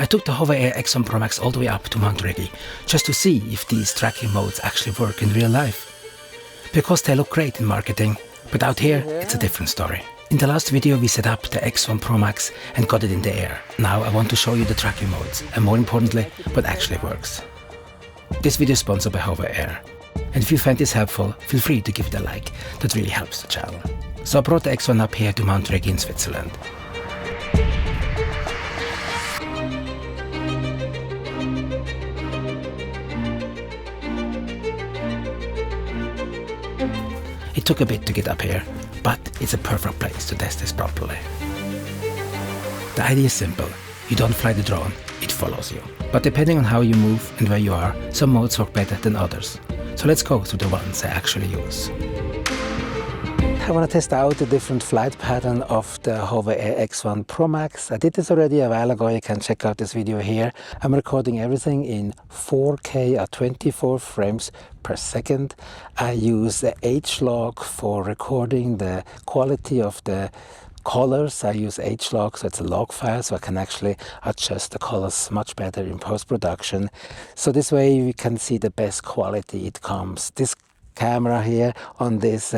I took the HOVERAir X1 PROMAX all the way up to Mount Rigi just to see if these tracking modes actually work in real life. Because they look great in marketing, but out here it's a different story. In the last video we set up the X1 PROMAX and got it in the air. Now I want to show you the tracking modes and more importantly, what actually works. This video is sponsored by HOVERAir. And if you find this helpful, feel free to give it a like, that really helps the channel. So I brought the X1 up here to Mount Rigi in Switzerland. It took a bit to get up here, but it's a perfect place to test this properly. The idea is simple. You don't fly the drone, it follows you. But depending on how you move and where you are, some modes work better than others. So let's go through the ones I actually use. I want to test out the different flight pattern of the HOVERAir X1 PROMAX. I did this already a while ago, you can check out this video here. I'm recording everything in 4K at 24 frames per second. I use the H-log for recording the quality of the colors. I use H-log, so it's a log file, so I can actually adjust the colors much better in post-production. So this way we can see the best quality it comes. This camera here on this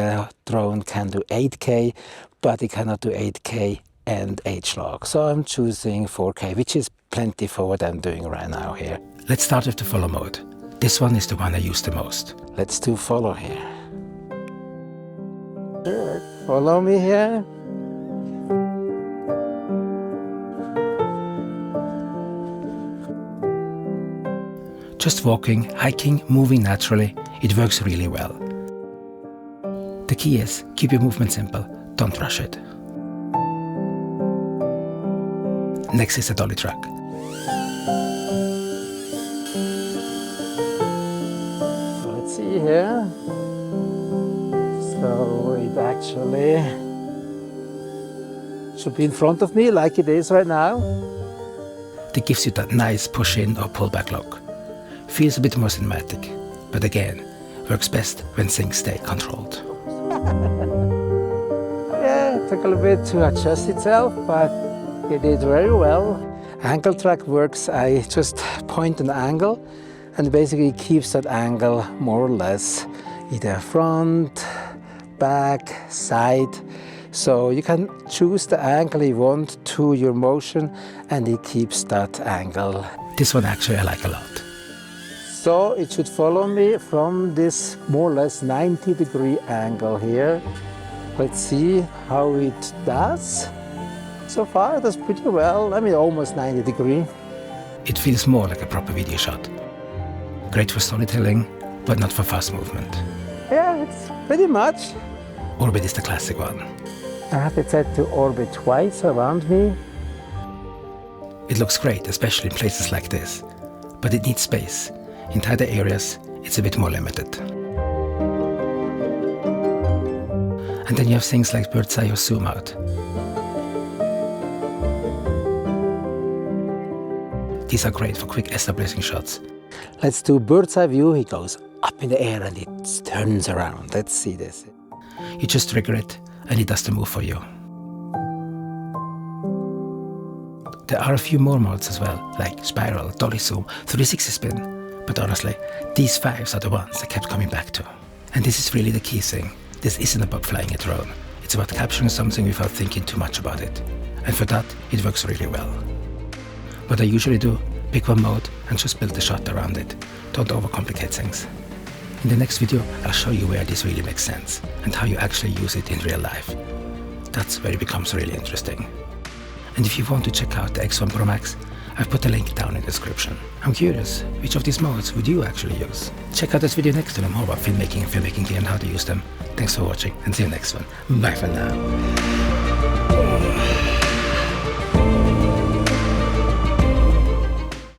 drone can do 8K, but it cannot do 8K and H-log. So I'm choosing 4K, which is plenty for what I'm doing right now here. Let's start with the follow mode. This one is the one I use the most. Let's do follow here. Sure. Follow me here. Just walking, hiking, moving naturally, it works really well. The key is, keep your movement simple, don't rush it. Next is the Dolly Track. Let's see here. So it actually should be in front of me like it is right now. That gives you that nice push in or pull back look. Feels a bit more cinematic, but again, works best when things stay controlled. Yeah, it took a little bit to adjust itself, but it did very well. Angle track works, I just point an angle and basically keeps that angle more or less either front, back, side. So you can choose the angle you want to your motion and it keeps that angle. This one actually I like a lot. So it should follow me from this more or less 90-degree angle here. Let's see how it does. So far it does pretty well, I mean almost 90 degree. It feels more like a proper video shot. Great for storytelling, but not for fast movement. Yeah, it's pretty much. Orbit is the classic one. I have it set to orbit twice around me. It looks great, especially in places like this, but it needs space. In tighter areas, it's a bit more limited. And then you have things like bird's eye or zoom out. These are great for quick establishing shots. Let's do bird's eye view. He goes up in the air and it turns around. Let's see this. You just trigger it and it does the move for you. There are a few more modes as well, like spiral, dolly zoom, 360 spin. But honestly, these 5s are the ones I kept coming back to. And this is really the key thing. This isn't about flying a drone. It's about capturing something without thinking too much about it. And for that, it works really well. What I usually do, pick one mode and just build the shot around it. Don't overcomplicate things. In the next video, I'll show you where this really makes sense and how you actually use it in real life. That's where it becomes really interesting. And if you want to check out the X1 PROMAX, I've put a link down in the description. I'm curious, which of these modes would you actually use? Check out this video next to learn more about filmmaking and filmmaking gear and how to use them. Thanks for watching and see you next one. Bye for now.